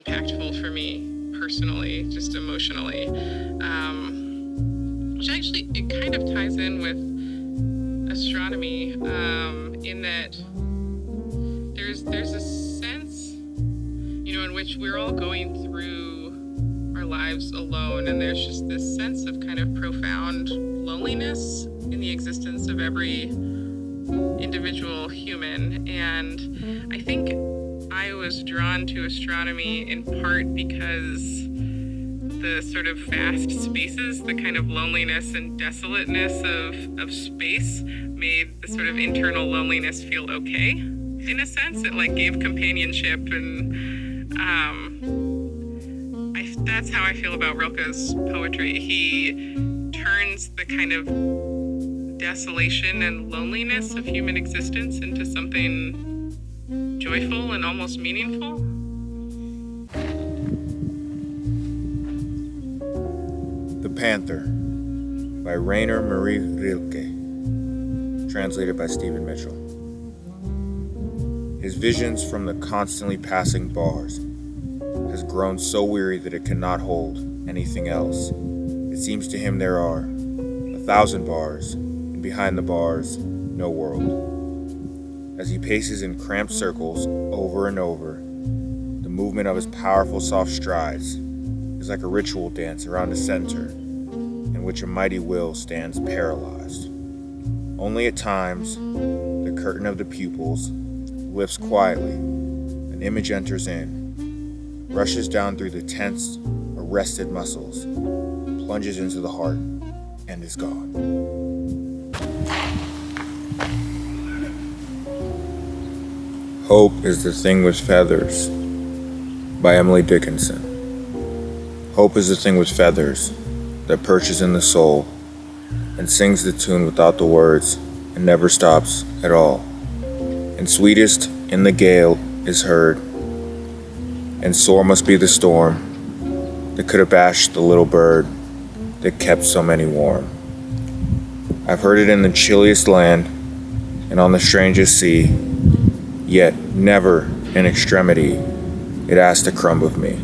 impactful for me personally, just emotionally, which actually it kind of ties in with astronomy, in that there's a sense, in which we're all going through our lives alone, and there's just this sense of kind of profound loneliness in the existence of every individual human. And I think I was drawn to astronomy in part because the sort of vast spaces, the kind of loneliness and desolateness of space made the sort of internal loneliness feel okay, in a sense. It like gave companionship, and that's how I feel about Rilke's poetry. He turns the kind of desolation and loneliness of human existence into something joyful and almost meaningful. The Panther by Rainer Marie Rilke, translated by Stephen Mitchell. His visions from the constantly passing bars has grown so weary that it cannot hold anything else. It seems to him there are 1,000 bars, and behind the bars, no world. As he paces in cramped circles over and over, the movement of his powerful soft strides is like a ritual dance around a center in which a mighty will stands paralyzed. Only at times, the curtain of the pupils lifts quietly, an image enters in, rushes down through the tense, arrested muscles, plunges into the heart, and is gone. Hope is the Thing with Feathers by Emily Dickinson. Hope is the thing with feathers that perches in the soul and sings the tune without the words and never stops at all. And sweetest in the gale is heard, and sore must be the storm that could have bashed the little bird that kept so many warm. I've heard it in the chilliest land and on the strangest sea, yet never in extremity it asked a crumb of me.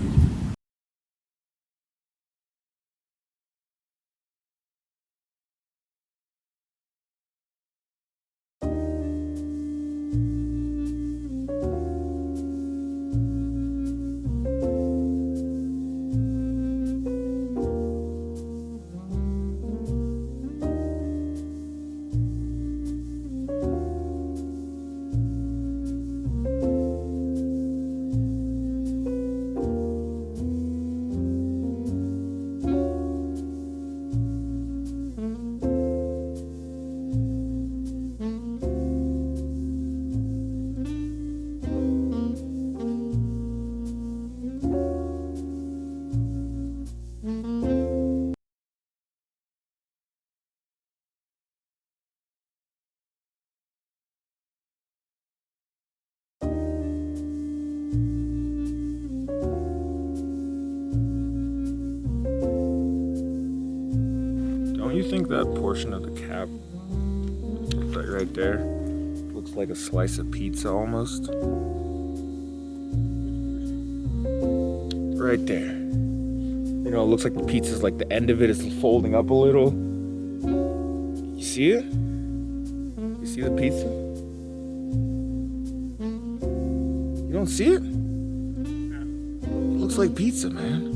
Don't you think that portion of the cap right there looks like a slice of pizza almost? Right there. It looks like the pizza's like the end of it is folding up a little. You see it? You see the pizza? You don't see it? It looks like pizza, man.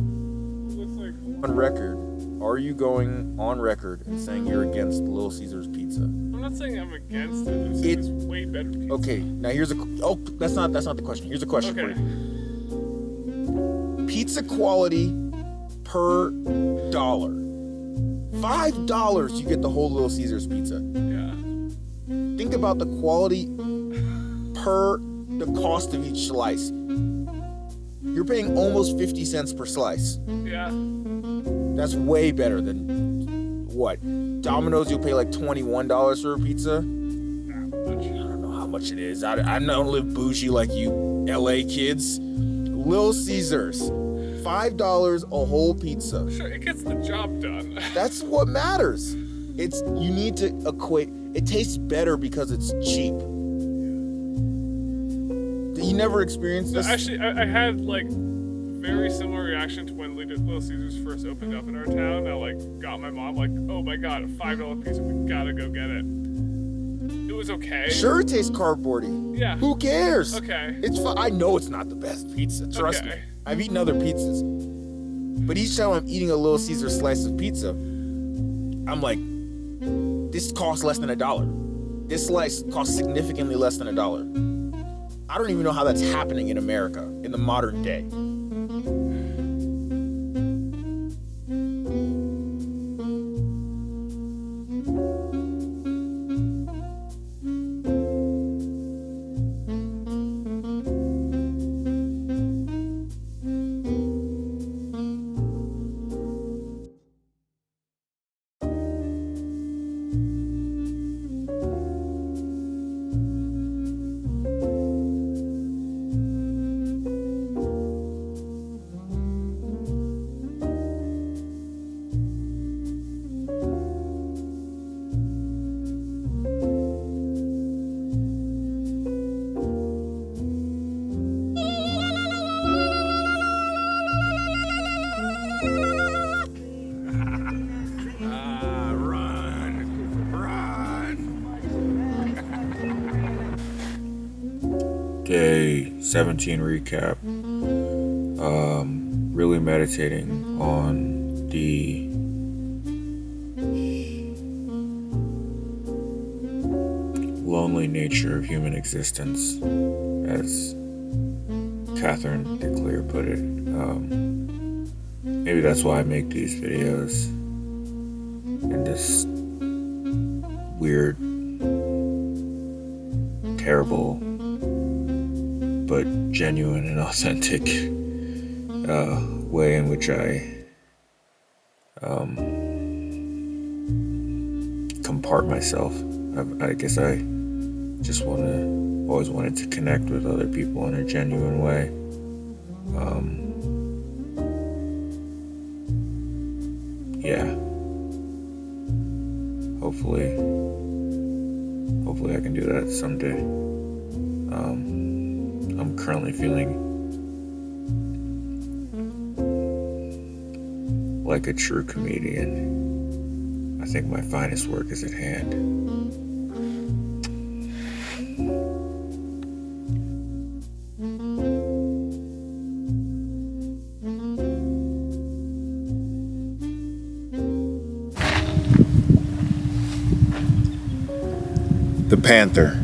It looks like On record, are you going on record and saying you're against Little Caesars pizza? I'm not saying I'm against it. I'm saying it's way better pizza. Okay, now here's that's not the question. Here's a question for you. Pizza quality per dollar. $5 you get the whole Little Caesars pizza. Yeah. Think about the quality per the cost of each slice. You're paying almost 50 cents per slice. Yeah. That's way better than what? Domino's, you'll pay like $21 for a pizza. I don't know how much it is. I don't live bougie like you LA kids. Little Caesars, $5 a whole pizza. Sure, it gets the job done. That's what matters. You need to equate. It tastes better because it's cheap. You never experienced this? Actually, I had like very similar reaction to when Little Caesars first opened up in our town. I got my mom oh my god, a $5 pizza, we gotta go get it. It was okay. Sure, it tastes cardboardy. Yeah. Who cares? Okay. It's fine. I know it's not the best pizza. Trust me. I've eaten other pizzas. But each time I'm eating a Little Caesar slice of pizza, I'm like, this costs less than $1. This slice costs significantly less than $1. I don't even know how that's happening in America in the modern day. Day 17 recap. Really meditating on the lonely nature of human existence, as Catherine DeClaire put it. Maybe that's why I make these videos in this weird, terrible, but genuine and authentic way in which I compart myself. I guess I just always wanted to connect with other people in a genuine way. Yeah. Hopefully I can do that someday. I'm currently feeling like a true comedian. I think my finest work is at hand. The Panther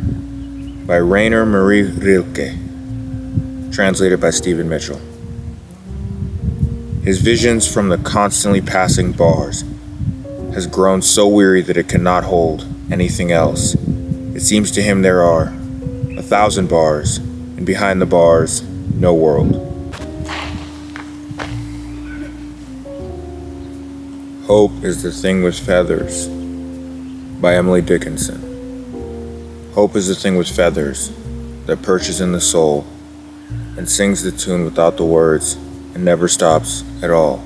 by Rainer Marie Rilke, translated by Stephen Mitchell. His visions from the constantly passing bars has grown so weary that it cannot hold anything else. It seems to him there are 1,000 bars, and behind the bars, no world. Hope is the Thing with Feathers by Emily Dickinson. Hope is the thing with feathers that perches in the soul and sings the tune without the words and never stops at all.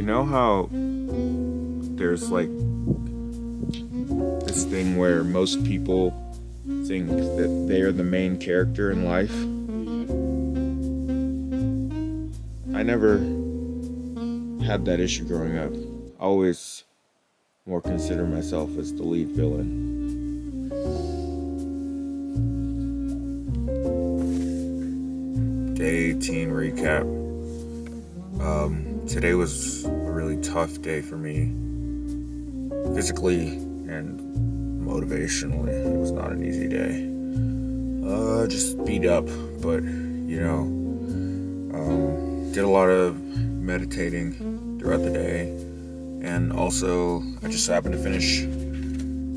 know how there's like this thing where most people think that they are the main character in life? I never had that issue growing up. I always more consider myself as the lead villain. Day 18 recap. Today was a really tough day for me, physically and motivationally. It was not an easy day. Just beat up, but did a lot of meditating throughout the day, and also I just happened to finish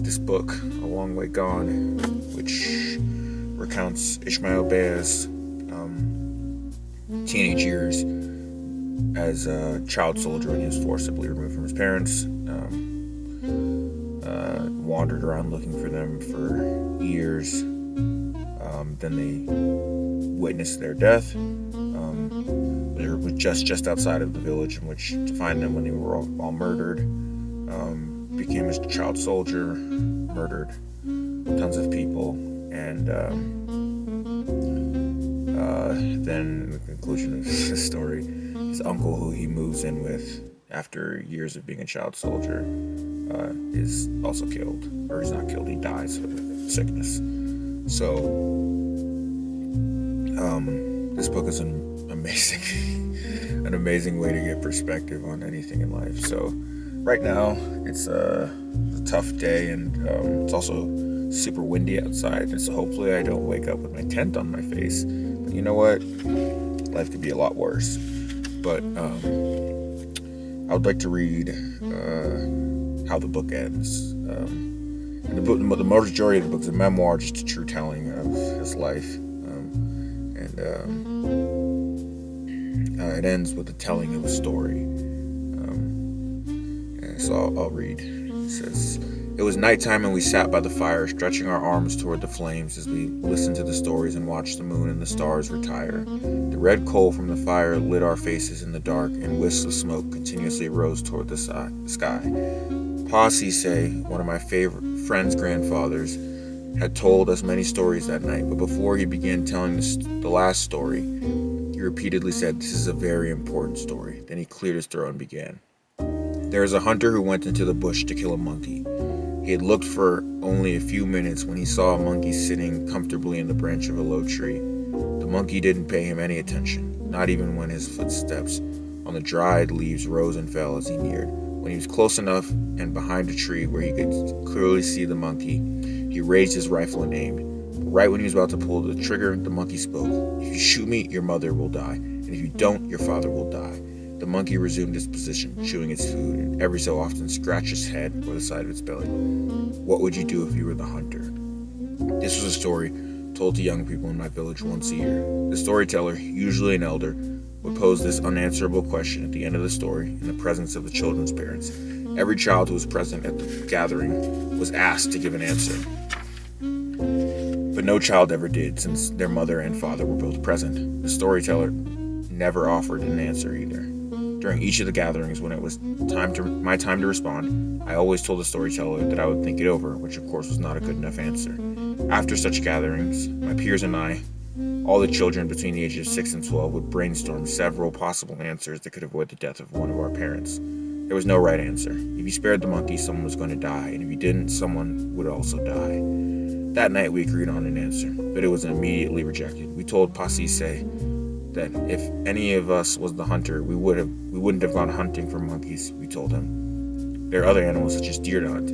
this book, A Long Way Gone, which recounts Ishmael Bear's teenage years as a child soldier when he was forcibly removed from his parents. Wandered around looking for them for years. Then they witnessed their death. They were just outside of the village in which to find them when they were all murdered. Became a child soldier, murdered tons of people, and then in the conclusion of the story, his uncle, who he moves in with after years of being a child soldier, is also killed, or he's not killed, he dies of sickness. So this book is an amazing way to get perspective on anything in life. So right now it's a tough day, and it's also super windy outside, and so hopefully I don't wake up with my tent on my face. But you know what? Life could be a lot worse. But I would like to read how the book ends. And the majority of the book is a memoir, just a true telling of his life. It ends with the telling of a story. So I'll read. It says, "It was nighttime and we sat by the fire, stretching our arms toward the flames as we listened to the stories and watched the moon and the stars retire. The red coal from the fire lit our faces in the dark, and wisps of smoke continuously rose toward the sky. Pa Sise, one of my favorite friend's grandfathers, had told us many stories that night, but before he began telling the last story, he repeatedly said, 'This is a very important story.' Then he cleared his throat and began. There is a hunter who went into the bush to kill a monkey. He had looked for only a few minutes when he saw a monkey sitting comfortably in the branch of a low tree. The monkey didn't pay him any attention, not even when his footsteps on the dried leaves rose and fell as he neared. When he was close enough and behind a tree where he could clearly see the monkey, he raised his rifle and aimed. But right when he was about to pull the trigger, the monkey spoke. 'If you shoot me, your mother will die, and if you don't, your father will die.' The monkey resumed its position, chewing its food, and every so often scratched its head or the side of its belly. What would you do if you were the hunter?" This was a story told to young people in my village once a year. The storyteller, usually an elder, would pose this unanswerable question at the end of the story in the presence of the children's parents. Every child who was present at the gathering was asked to give an answer. But no child ever did, since their mother and father were both present. The storyteller never offered an answer either. During each of the gatherings, when it was my time to respond, I always told the storyteller that I would think it over, which of course was not a good enough answer. After such gatherings, my peers and I, all the children between the ages of 6 and 12, would brainstorm several possible answers that could avoid the death of one of our parents. There was no right answer. If you spared the monkey, someone was going to die, and if you didn't, someone would also die. That night we agreed on an answer, but it was immediately rejected. We told Pasise that if any of us was the hunter, we wouldn't have gone hunting for monkeys, we told him. There are other animals such as deer to hunt.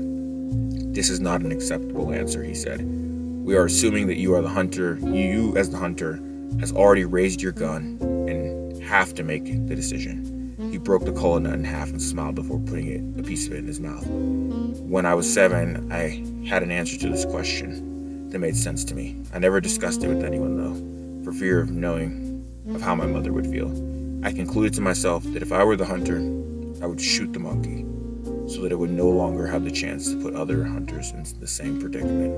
This is not an acceptable answer, he said. We are assuming that you are the hunter. You, as the hunter, has already raised your gun and have to make the decision. He broke the kola nut in half and smiled before putting a piece of it in his mouth. When I was 7, I had an answer to this question that made sense to me. I never discussed it with anyone, though, for fear of knowing of how my mother would feel. I concluded to myself that if I were the hunter, I would shoot the monkey, so that it would no longer have the chance to put other hunters in the same predicament.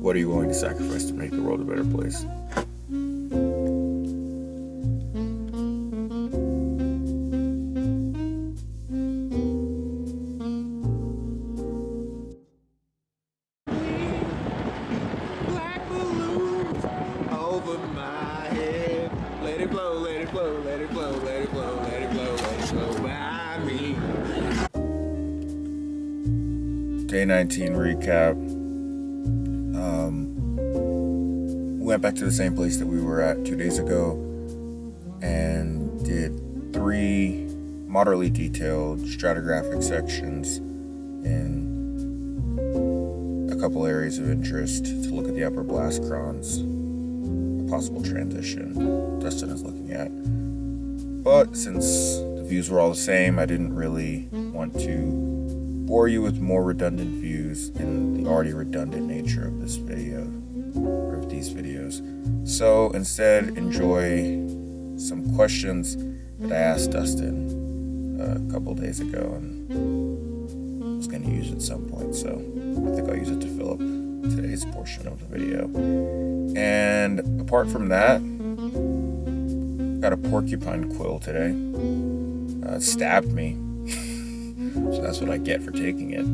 What are you willing to sacrifice to make the world a better place? Black balloons over my head. Let it blow, let it blow, let it blow, let it blow, let it blow, let it blow by me. Day 19 recap. We went back to the same place that we were at 2 days ago and did 3 moderately detailed stratigraphic sections in a couple areas of interest to look at the upper blast crons, a possible transition Dustin is looking at. But since the views were all the same, I didn't really want to bore you with more redundant views in the already redundant nature of this video, or of these videos. So instead, enjoy some questions that I asked Dustin a couple days ago, and I was going to use it at some point, so I think I'll use it to fill up today's portion of the video. And apart from that, got a porcupine quill today. It stabbed me. So that's what I get for taking it.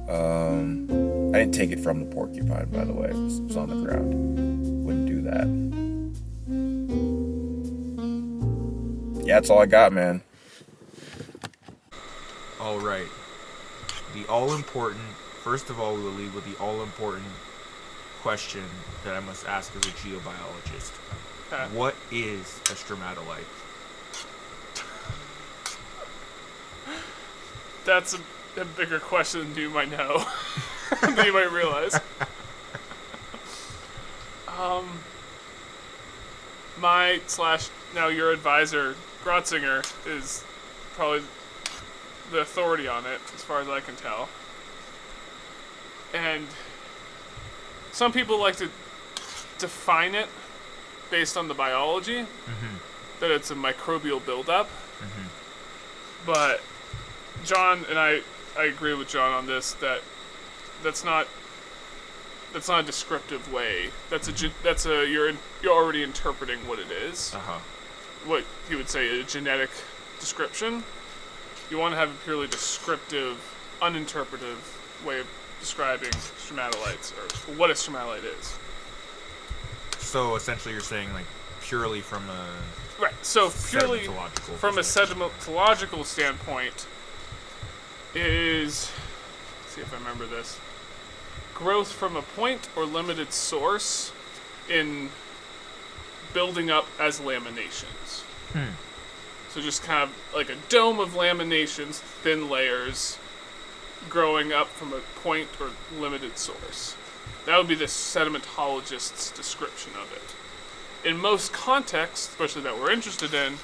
I didn't take it from the porcupine, by the way. It was on the ground. Wouldn't do that. Yeah, that's all I got, man. All right. The all-important, first of all, we will lead with the all-important question that I must ask as a geobiologist. Okay. What is a stromatolite? That's a bigger question than you might know. Than you might realize. Now your advisor, Grotzinger, is probably the authority on it, as far as I can tell. And some people like to define it based on the biology, that it's a microbial buildup. But John and I agree with John on this, that's not a descriptive way. You're already interpreting what it is. What he would say a genetic description. You want to have a purely descriptive, uninterpretive way of describing stromatolites, or what a stromatolite is. So essentially, you're saying like purely from a Right. So purely sedimentological from a perspective. sedimentological standpoint, is, let's see if I remember this, growth from a point or limited source in building up as laminations. So just kind of like a dome of laminations, thin layers, growing up from a point or limited source. That would be the sedimentologist's description of it. In most contexts, especially that we're interested in,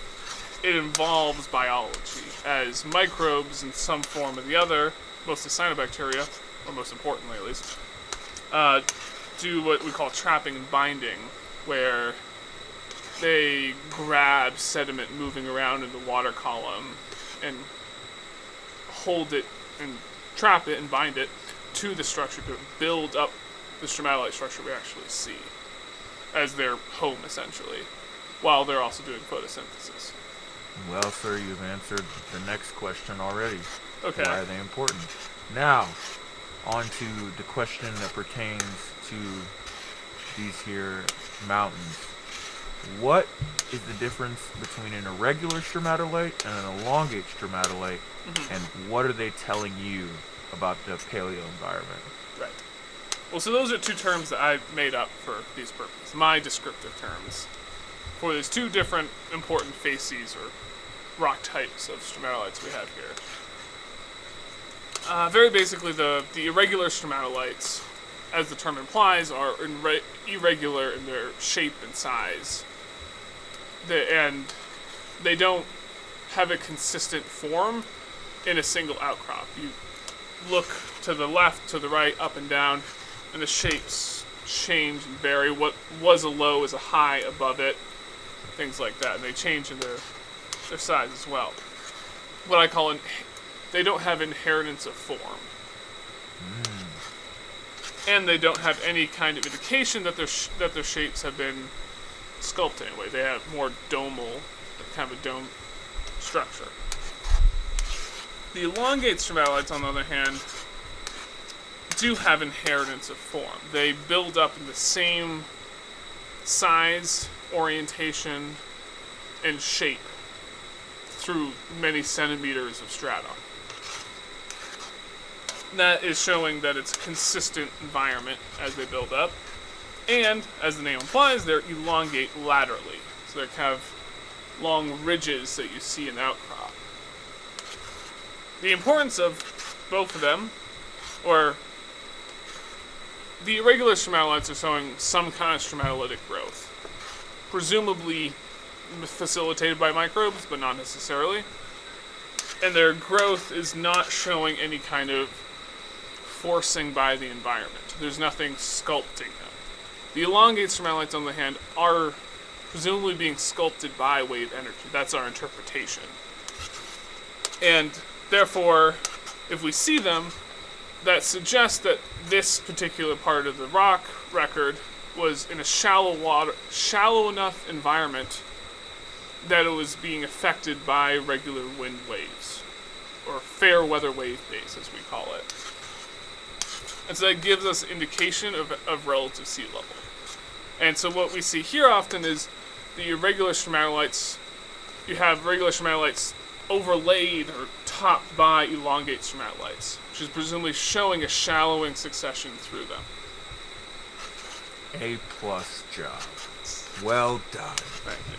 it involves biology, as microbes in some form or the other, mostly cyanobacteria, or most importantly at least, do what we call trapping and binding, where they grab sediment moving around in the water column and hold it and trap it and bind it to the structure to build up the stromatolite structure we actually see as their home, essentially, while they're also doing photosynthesis. Well, sir, you've answered the next question already. Okay. Why are they important? Now, on to the question that pertains to these here mountains. What is the difference between an irregular stromatolite and an elongate stromatolite, and what are they telling you about the paleo environment? Right. Well, so those are two terms that I made up for these purposes, my descriptive terms, for these two different important facies or rock types of stromatolites we have here. Very basically, the irregular stromatolites, as the term implies, are irregular in their shape and size. And they don't have a consistent form in a single outcrop. You look to the left, to the right, up and down, and the shapes change and vary. What was a low is a high above it, things like that. And they change in their size as well. What I call they don't have inheritance of form. and they don't have any kind of indication that their shapes have been sculpted anyway. They have more domal, kind of a dome structure. The elongate stromatolites, on the other hand, do have inheritance of form. They build up in the same size, orientation, and shape through many centimeters of strata. That is showing that it's a consistent environment as they build up. And, as the name implies, they're elongate laterally. So they're kind of long ridges that you see in outcrop. The importance of both of them, or the irregular stromatolites are showing some kind of stromatolitic growth, presumably facilitated by microbes, but not necessarily. And their growth is not showing any kind of forcing by the environment. There's nothing sculpting them. The elongate stromatolites, on the hand, are presumably being sculpted by wave energy. That's our interpretation. And therefore, if we see them, that suggests that this particular part of the rock record was in a shallow enough environment that it was being affected by regular wind waves, or fair weather wave base, as we call it. And so that gives us indication of relative sea level. And so what we see here often is the irregular stromatolites, you have regular stromatolites overlaid or topped by elongate stromatolites, which is presumably showing a shallowing succession through them. A+ job. Well done. Thank you.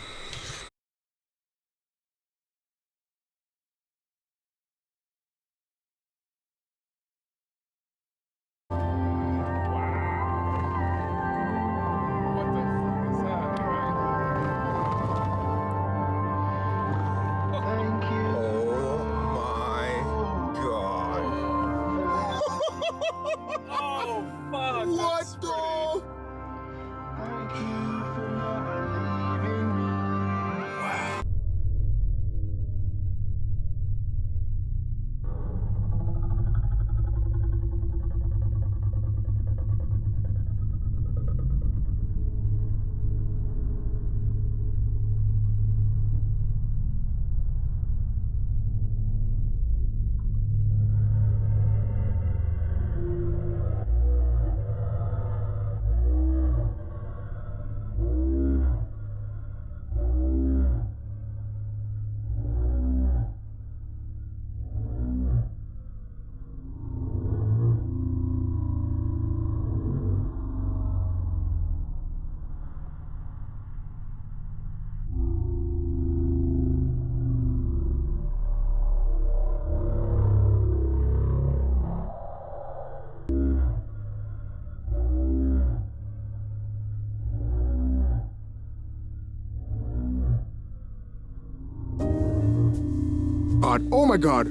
God. Oh my god.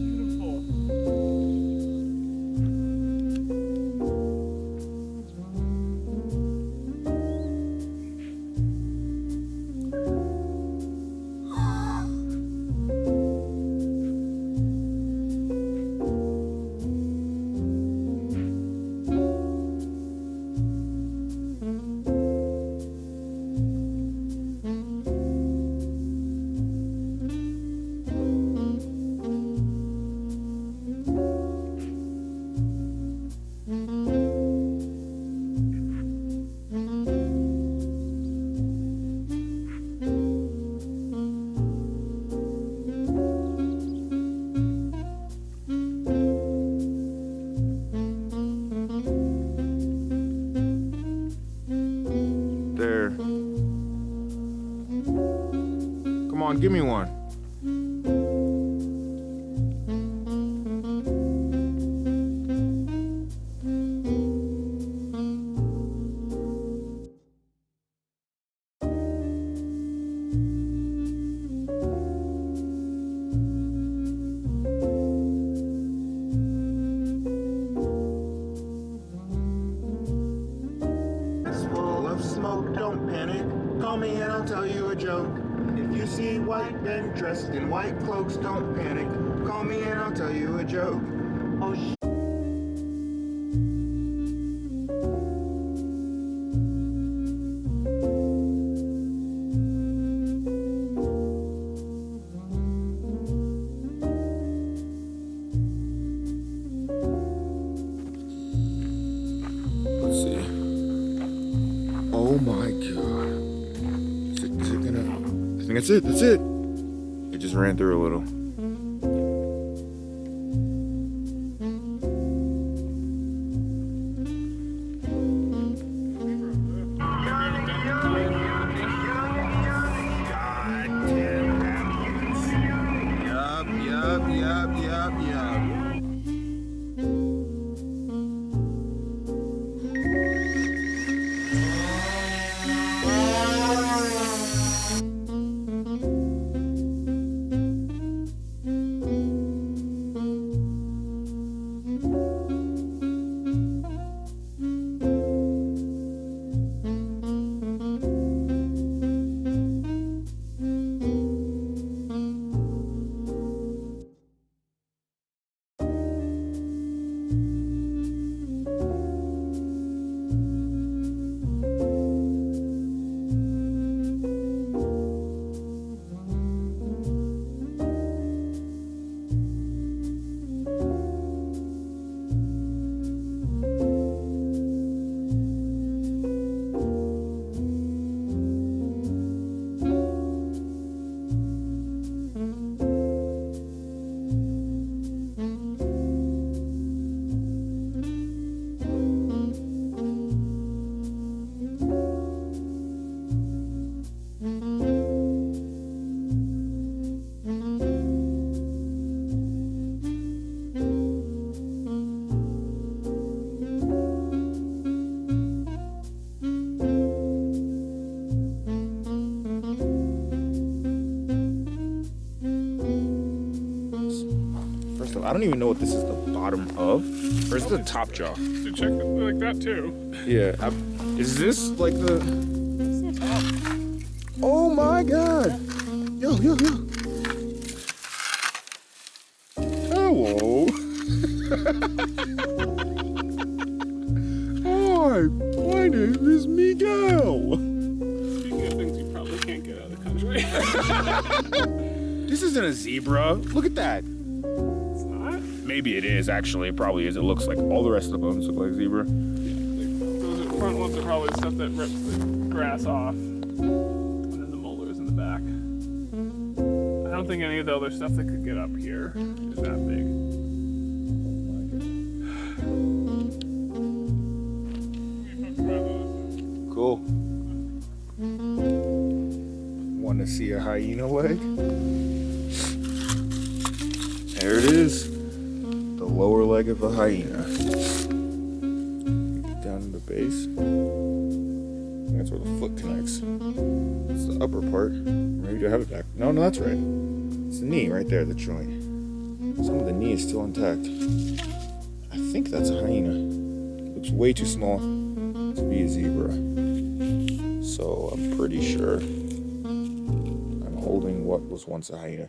Beautiful. There. Come on, give me one. It's full of smoke, don't panic. Call me and I'll tell you a joke. If you see white men dressed in white cloaks, don't panic. Call me and I'll tell you a joke. Oh, that's it. That's it. It just ran through a little. Yup. I don't even know what this is the bottom of. Or is it the top jaw? To check like that too. Yeah. Is this like the... Oh my god! Yo. Hello. Hi, my name is Miguel. Speaking of things you probably can't get out of the country. This isn't a zebra. Look at that. It's not? Maybe it is, actually. It probably is. It looks like all the rest of the bones look like zebra. Those front ones are probably the stuff that rips the grass off. And then the molars in the back. I don't think any of the other stuff that could get up here is that big. Cool. Want to see a hyena leg? There it is. The lower leg of a hyena. Down to the base. That's where the foot connects. It's the upper part. Maybe do I have it back? No, that's right. It's the knee right there, the joint. Some of the knee is still intact. I think that's a hyena. Looks way too small to be a zebra. So I'm pretty sure I'm holding what was once a hyena.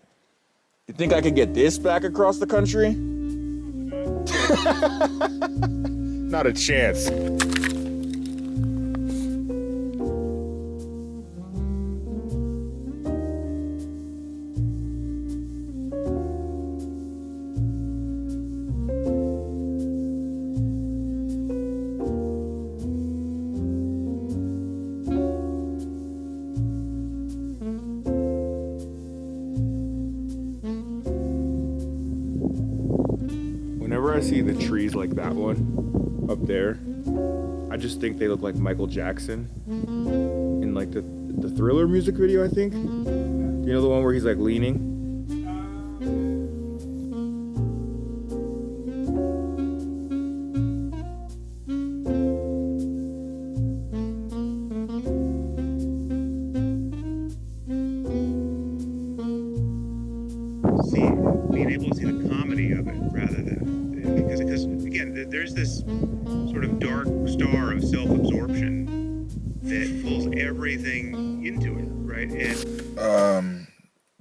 You think I could get this back across the country? Not a chance. Whenever I see the trees like that one up there, I just think they look like Michael Jackson in like the Thriller music video, I think. You know the one where he's like leaning? Being able to see the comedy of it rather than because again there's this sort of dark star of self-absorption that pulls everything into it, right? And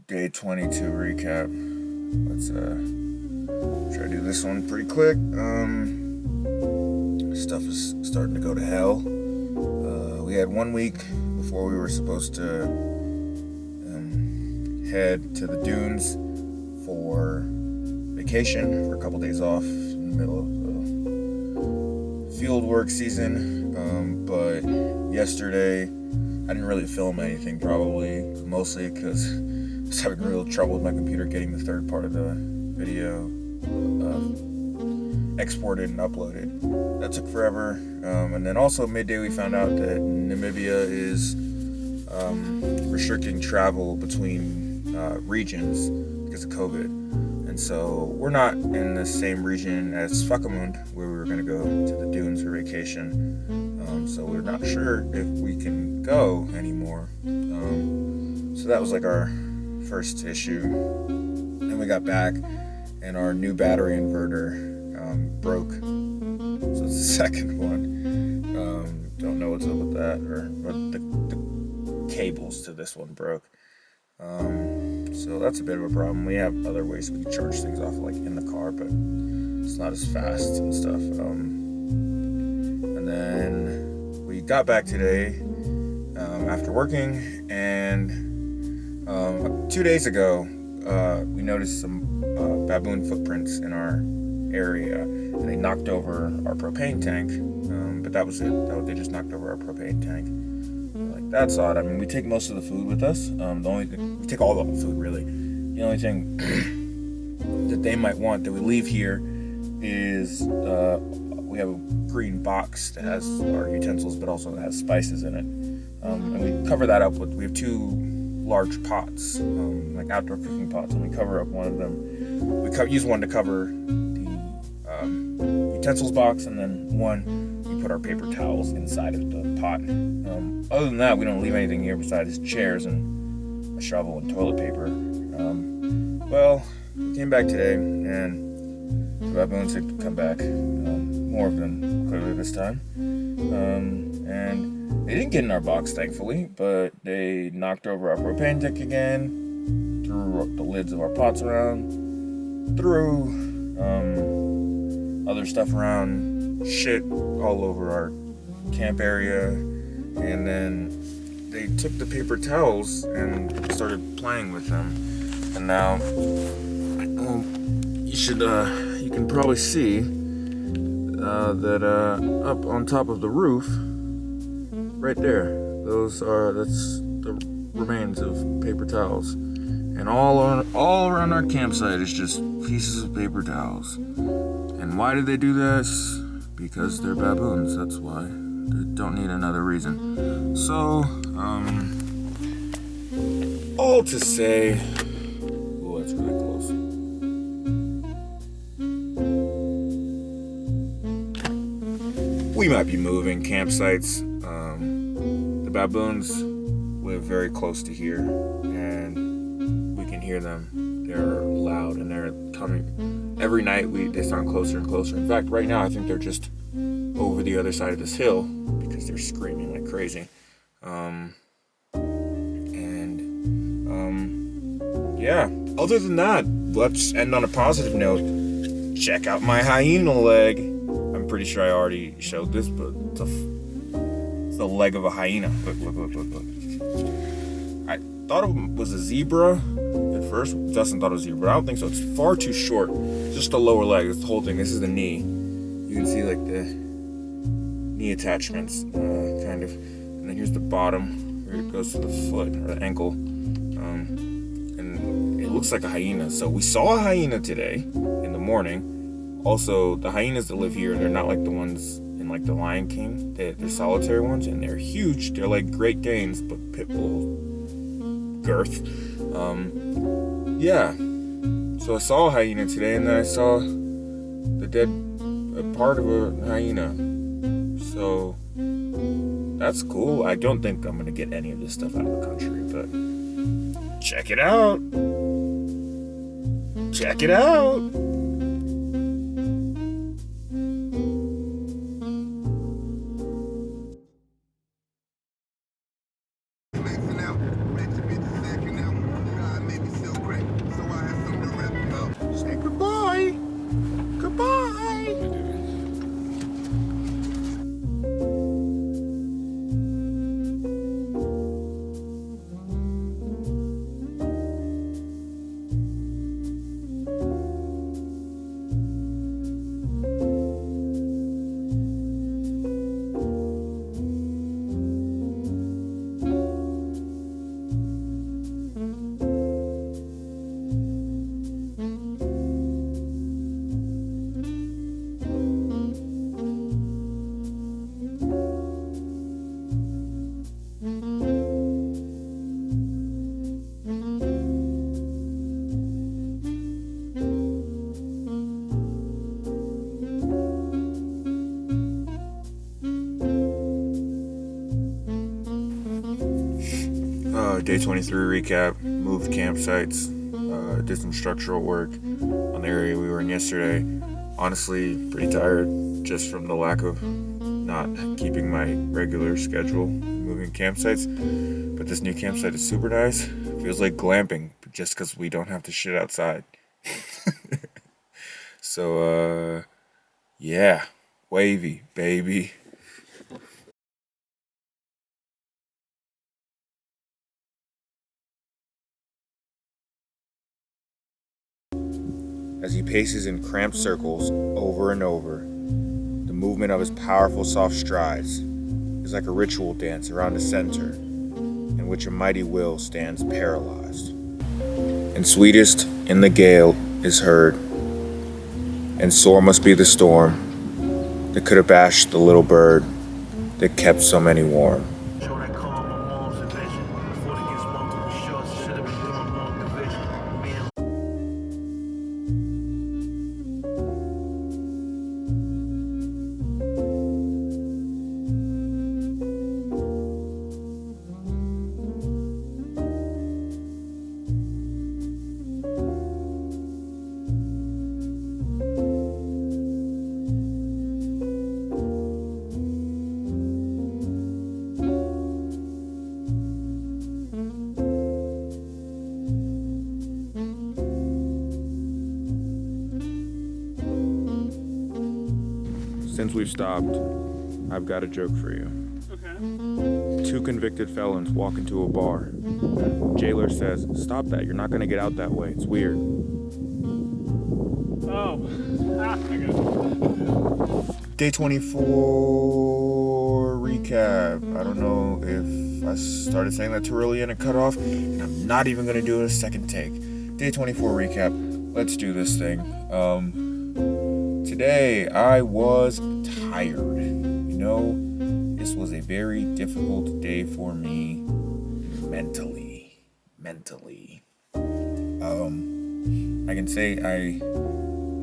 Day 22 recap. Let's try to do this one pretty quick. Stuff is starting to go to hell. We had 1 week before we were supposed to head to the dunes for vacation, for a couple days off in the middle of the field work season. But yesterday I didn't really film anything, probably, mostly because I was having real trouble with my computer getting the third part of the video exported and uploaded. That took forever. And then also midday we found out that Namibia is restricting travel between regions because of COVID. And so we're not in the same region as Fuckamund, where we were going to go to the dunes for vacation. So we're not sure if we can go anymore. So that was like our first issue. Then we got back and our new battery inverter broke. So it's the second one. Don't know what's up with that, or the cables to this one broke. So that's a bit of a problem. We have other ways we can charge things off, like in the car, but it's not as fast and stuff. And then we got back today after working, and 2 days ago we noticed some baboon footprints in our area, and they knocked over our propane tank. But that was it. They just knocked over our propane tank. Like, that's odd. I mean, we take most of the food with us. The only thing, we take all the food, really. The only thing that they might want that we leave here is we have a green box that has our utensils, but also has spices in it. And we cover that up with, we have 2 large pots, like outdoor cooking pots, and we cover up one of them. We use one to cover the utensils box, and then one we put our paper towels inside of the pot. Other than that, we don't leave anything here besides chairs and a shovel and toilet paper. Well, we came back today, and the baboons had come back. More of them, clearly, this time. And they didn't get in our box, thankfully, but they knocked over our propane tank again, threw the lids of our pots around, threw other stuff around, shit all over our camp area, and then they took the paper towels and started playing with them. And now, you can probably see that up on top of the roof, right there, that's the remains of paper towels, and all around our campsite is just pieces of paper towels. And why did they do this? Because they're baboons, that's why. They don't need another reason. So, all to say, oh, that's really close. We might be moving campsites. The baboons live very close to here, and we can hear them. They're loud, and they're coming every night. They sound closer and closer. In fact, right now I think they're just over the other side of this hill because they're screaming like crazy. Yeah. Other than that, let's end on a positive note. Check out my hyena leg. I'm pretty sure I already showed this, but it's the leg of a hyena. Look. I thought it was a zebra at first. Justin thought it was a zebra, but I don't think so. It's far too short. Just the lower leg. It's the whole thing. This is the knee. You can see like the knee attachments, kind of. And then here's the bottom, where it goes to the foot or the ankle. And it looks like a hyena. So we saw a hyena today in the morning. Also, the hyenas that live here, they're not like the ones in like the Lion King. They're solitary ones, and they're huge. They're like Great Danes, but pit bull girth. Yeah. So I saw a hyena today, and then I saw the dead part of a hyena. So that's cool. I don't think I'm gonna get any of this stuff out of the country, but check it out. Check it out. Say goodbye. Goodbye. day 23 recap. Moved campsites. Did some structural work on the area we were in yesterday. Honestly, pretty tired just from the lack of not keeping my regular schedule, moving campsites. But this new campsite is super nice. Feels like glamping, just because we don't have to shit outside. So, yeah, wavy, baby. As he paces in cramped circles over and over, the movement of his powerful soft strides is like a ritual dance around a center in which a mighty will stands paralyzed. And sweetest in the gale is heard, and sore must be the storm that could have bashed the little bird that kept so many warm. Show that calm on mom's division. Before it gets multiple shots, should have been doing more division. Me and Since we've stopped, I've got a joke for you. Okay. 2 convicted felons walk into a bar. Jailer says, "Stop that, you're not gonna get out that way, it's weird." Oh. I got it. Day 24 recap. I don't know if I started saying that too early and it cut off, and I'm not even gonna do a second take. Day 24 recap. Let's do this thing. Today I was tired. You know, this was a very difficult day for me mentally. I can say I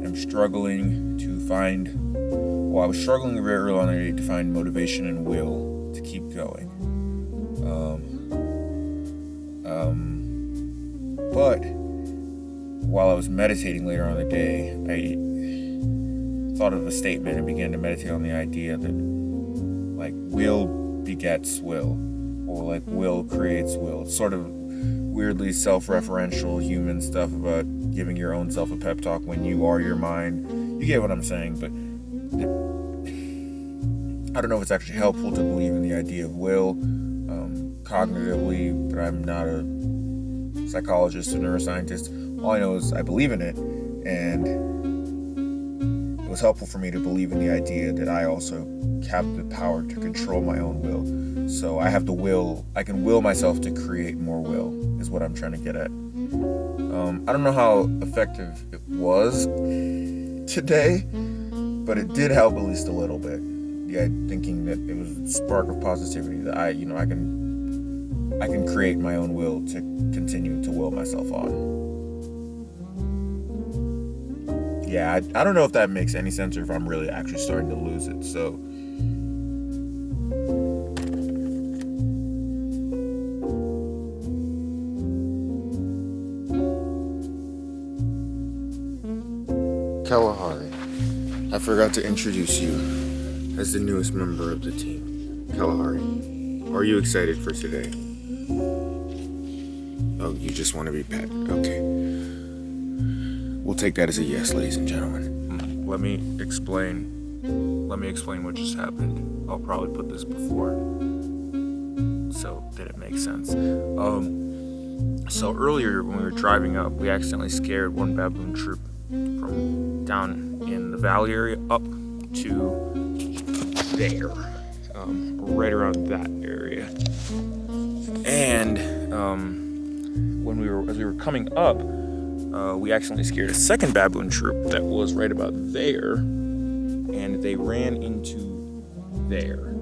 am struggling to find, well, I was struggling very early on in the day to find motivation and will to keep going. But while I was meditating later on in the day, I thought of a statement and began to meditate on the idea that, like, will begets will, or like will creates will. It's sort of weirdly self-referential human stuff about giving your own self a pep talk when you are your mind. You get what I'm saying, but I don't know if it's actually helpful to believe in the idea of will cognitively, but I'm not a psychologist or neuroscientist. All I know is I believe in it, and it was helpful for me to believe in the idea that I also have the power to control my own will. So I have the will, I can will myself to create more will, is what I'm trying to get at. I don't know how effective it was today, but it did help at least a little bit. Yeah, thinking that it was a spark of positivity that I can create my own will to continue to will myself on. Yeah, I don't know if that makes any sense or if I'm really actually starting to lose it, so. Kalahari, I forgot to introduce you as the newest member of the team. Kalahari, are you excited for today? Oh, you just want to be pet. Okay. We'll take that as a yes, ladies and gentlemen. Let me explain what just happened. I'll probably put this before so that it makes sense. So earlier when we were driving up, we accidentally scared one baboon troop from down in the valley area up to there, right around that area. And as we were coming up, we accidentally scared a second baboon troop that was right about there, and they ran into there,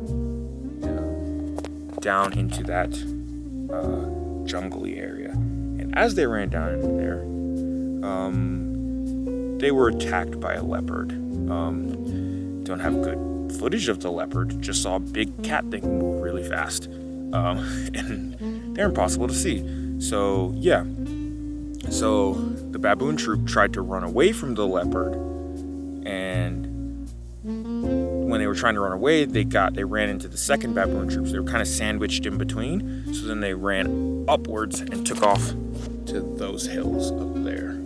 down into that jungly area. And as they ran down into there, they were attacked by a leopard. Don't have good footage of the leopard, just saw a big cat thing move really fast. And they're impossible to see. So yeah, so the baboon troop tried to run away from the leopard, and when they were trying to run away, they ran into the second baboon troops. They were kind of sandwiched in between. So then they ran upwards and took off to those hills up there.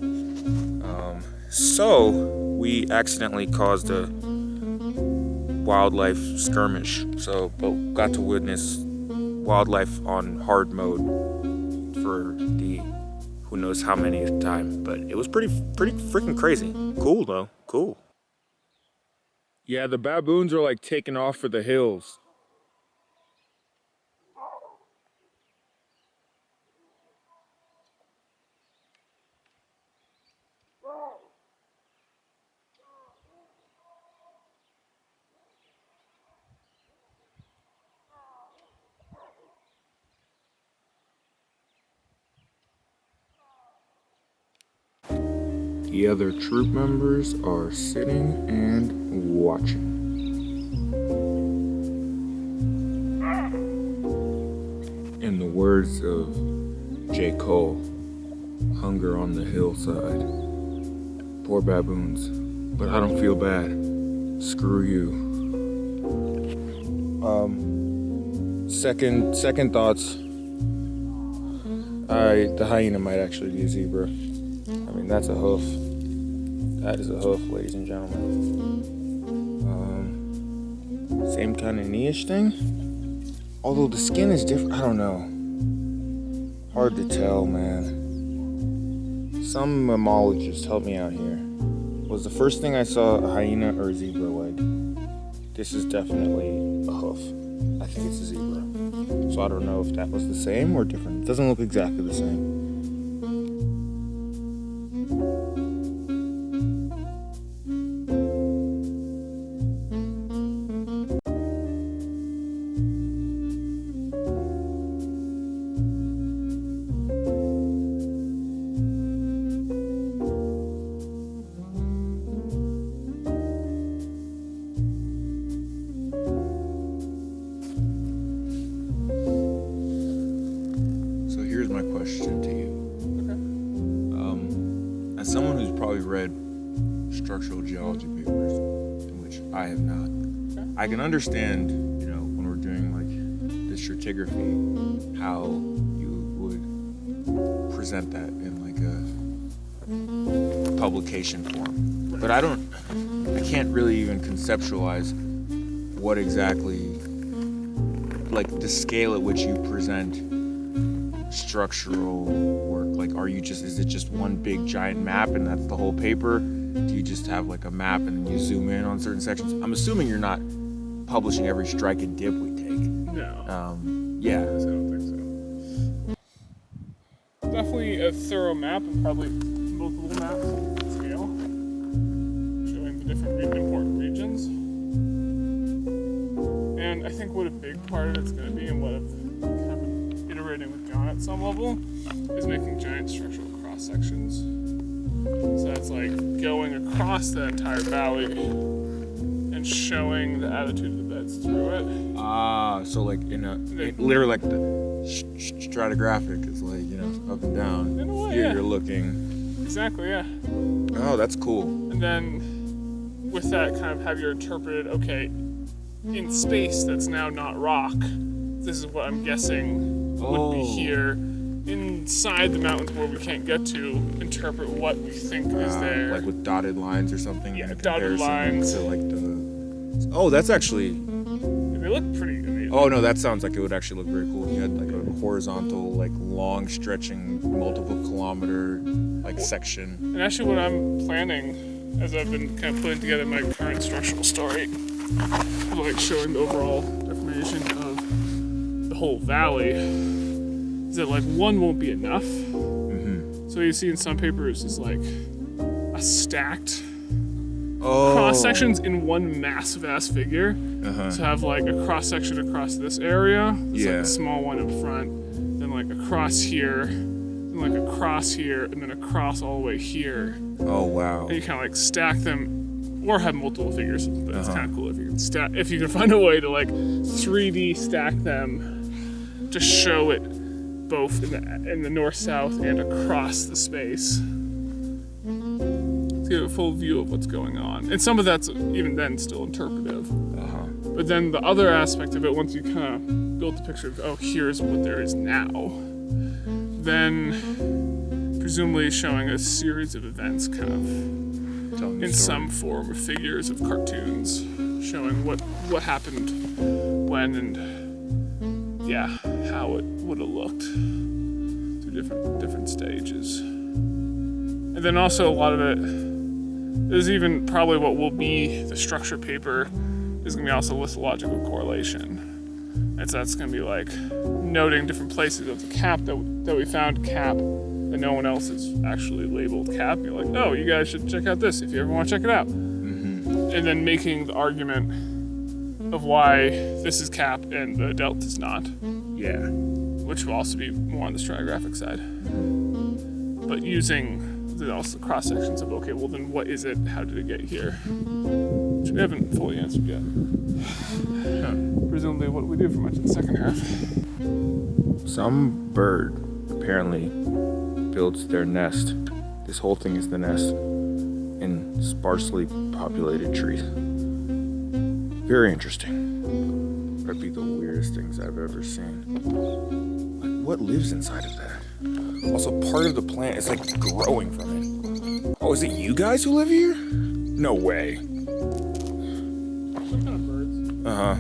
So we accidentally caused a wildlife skirmish. So but got to witness wildlife on hard mode for the who knows how many time. But it was pretty freaking crazy. Cool though. Cool. Yeah, the baboons are like taking off for the hills. The other troop members are sitting and watching. In the words of J. Cole, hunger on the hillside. Poor baboons, but I don't feel bad. Screw you. Second thoughts. The hyena might actually be a zebra. I mean, that's a hoof. That is a hoof, ladies and gentlemen. Same kind of knee-ish thing. Although the skin is different, I don't know. Hard to tell, man. Some mammologist help me out here. Was the first thing I saw a hyena or a zebra leg? This is definitely a hoof. I think it's a zebra. So I don't know if that was the same or different. It doesn't look exactly the same. Question to you. Okay. As someone who's probably read structural geology papers, in which I have not, okay, I can understand, when we're doing like the stratigraphy, how you would present that in like a publication form. But I can't really even conceptualize what exactly, like the scale at which you present structural work. Like, is it just one big giant map and that's the whole paper? Do you just have like a map and then you zoom in on certain sections? I'm assuming you're not publishing every strike and dip we take. No. Yeah. I don't think so. Definitely a thorough map and probably multiple maps at scale, showing the different important regions. And I think what a big part of it's going to be, and what I've kind of been iterating with John at some level, is making giant structural cross sections. So that's like going across the entire valley and showing the attitude of the beds through it. So like literally like the stratigraphic is like, up and down. In a way, Here yeah. You're looking. Exactly, yeah. Oh, that's cool. And then with that, kind of have your interpreted, okay, in space that's now not rock, this is what I'm guessing would be here. Inside the mountains where we can't get to, interpret what we think is there. Like with dotted lines or something? Yeah, dotted lines. To like oh, that's actually... They look pretty amazing. Oh no, that sounds like it would actually look very cool. You had like a horizontal, like long stretching, multiple kilometer, like section. And actually what I'm planning, as I've been kind of putting together my current structural story, like showing the overall deformation of the whole valley, is that like one won't be enough. Mm-hmm. So you see in some papers is like a stacked cross sections in one massive ass figure. So have like a cross section across this area. There's like a small one up front, then like across here, then like across here, and then across all the way here. Oh wow! And you kind of like stack them, or have multiple figures. But it's kind of cool if you can find a way to like 3D stack them to show it both in the north-south and across the space to get a full view of what's going on. And some of that's even then still interpretive. But then the other aspect of it, once you kind of build the picture of, oh, here's what there is now, then presumably showing a series of events kind of in some form of figures of cartoons showing what happened when and how it would have looked through different stages. And then also a lot of it is even probably what will be the structure paper is going to be also lithological correlation. And so that's going to be like noting different places of the cap that we found cap that no one else has actually labeled cap. You're like, oh, you guys should check out this if you ever want to check it out. And then making the argument of why this is cap and the delta is not. Yeah. Which will also be more on the stratigraphic side. But using also cross sections of, okay, well then what is it? How did it get here? Which we haven't fully answered yet. Presumably what do we do for much in the second half? Some bird apparently builds their nest. This whole thing is the nest in sparsely populated trees. Very interesting. That'd be the weirdest things I've ever seen. Like, what lives inside of that? Also, part of the plant is like growing from it. Oh, is it you guys who live here? No way. What kind of birds? Uh-huh.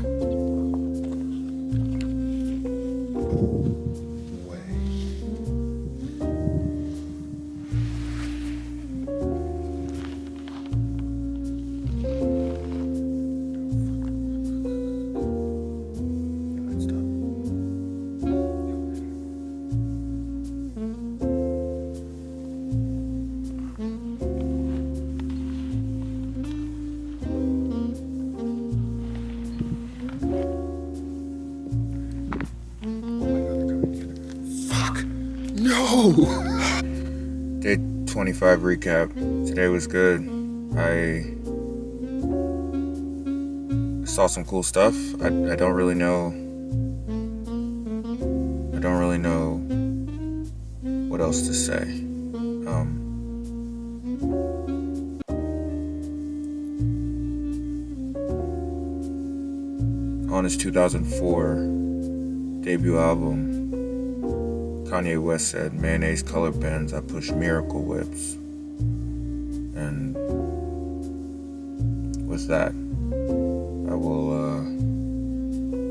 Day 25 recap. Today was good. I saw some cool stuff. I don't really know what else to say. On his 2004 debut album, Kanye West said, "Mayonnaise color pens, I push miracle whips." And with that, I will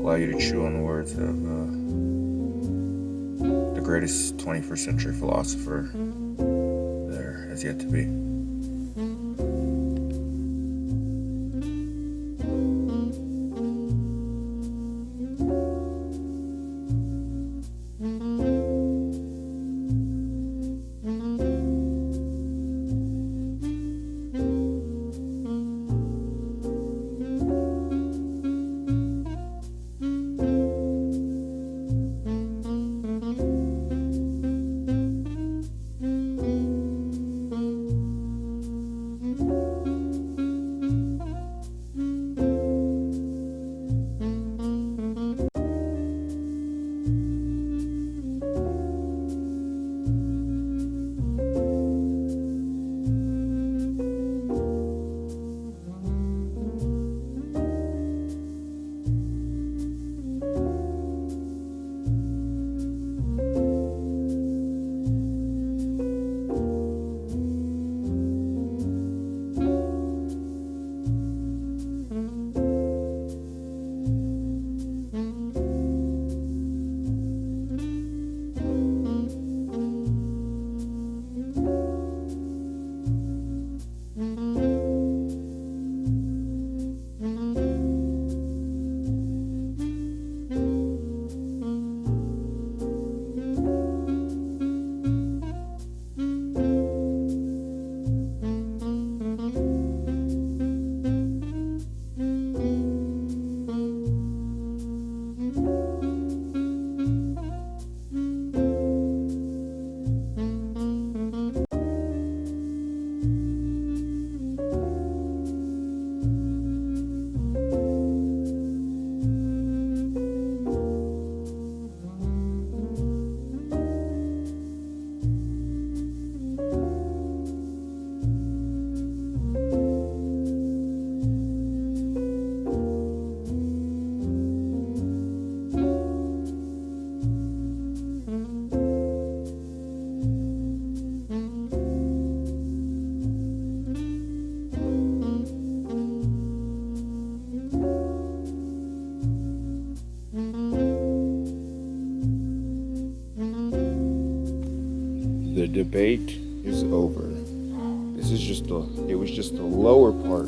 allow you to chew on the words of the greatest 21st century philosopher there has yet to be. debate is over. It was just the lower part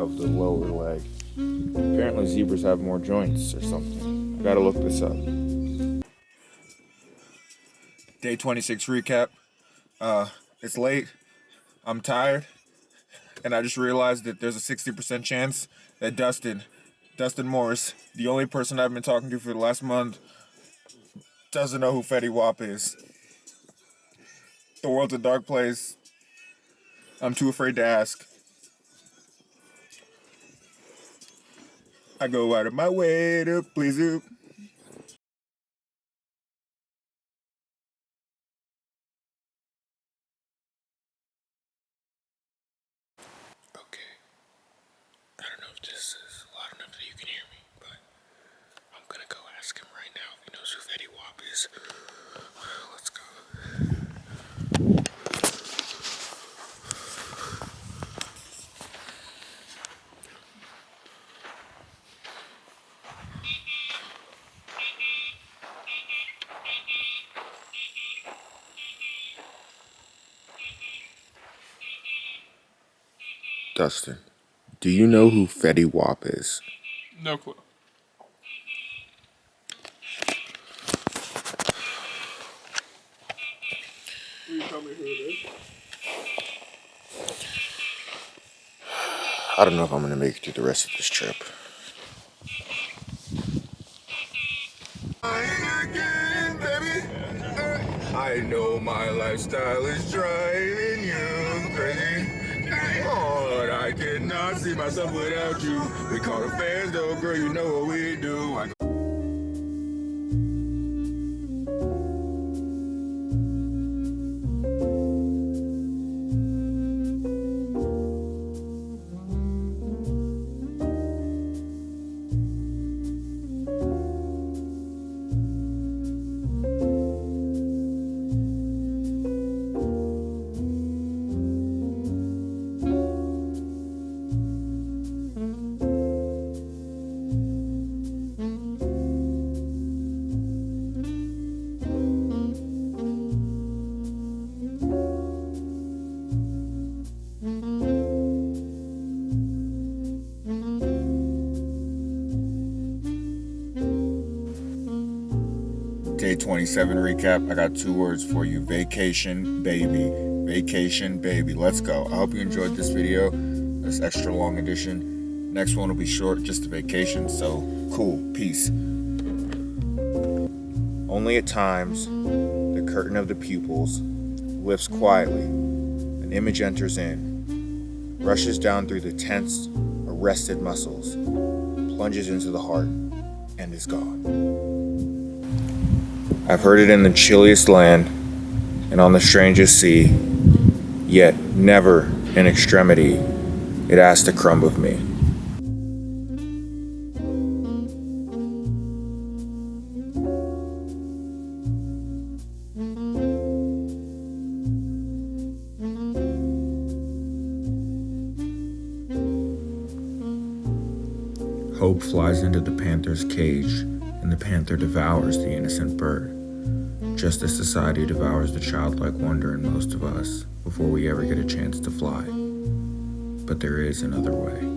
of the lower leg. Apparently zebras have more joints or something. I gotta look this up. Day 26 recap. It's late. I'm tired. And I just realized that there's a 60% chance that Dustin Morris, the only person I've been talking to for the last month, doesn't know who Fetty Wap is. The world's a dark place. I'm too afraid to ask. I go out of my way to please you. Okay. I don't know if this is loud enough that you can hear me, but I'm gonna go ask him right now if he knows who Fetty Wap is. Let's go. Dustin, do you know who Fetty Wap is? No clue. Will you tell me who it is? I don't know if I'm gonna make it through the rest of this trip. I know my lifestyle is driving you crazy. Lord, I cannot see myself without you. We call the fans though, girl, you know what we do. Day 27 recap. I got 2 words for you. Vacation, baby. Vacation, baby. Let's go. I hope you enjoyed this video. This extra long edition. Next one will be short, just a vacation. So, cool. Peace. Only at times, the curtain of the pupils lifts quietly. An image enters in, rushes down through the tense, arrested muscles, plunges into the heart, and is gone. I've heard it in the chilliest land and on the strangest sea, yet never in extremity it asked a crumb of me. Hope flies into the panther's cage, and the panther devours the innocent bird, just as society devours the childlike wonder in most of us before we ever get a chance to fly. But there is another way.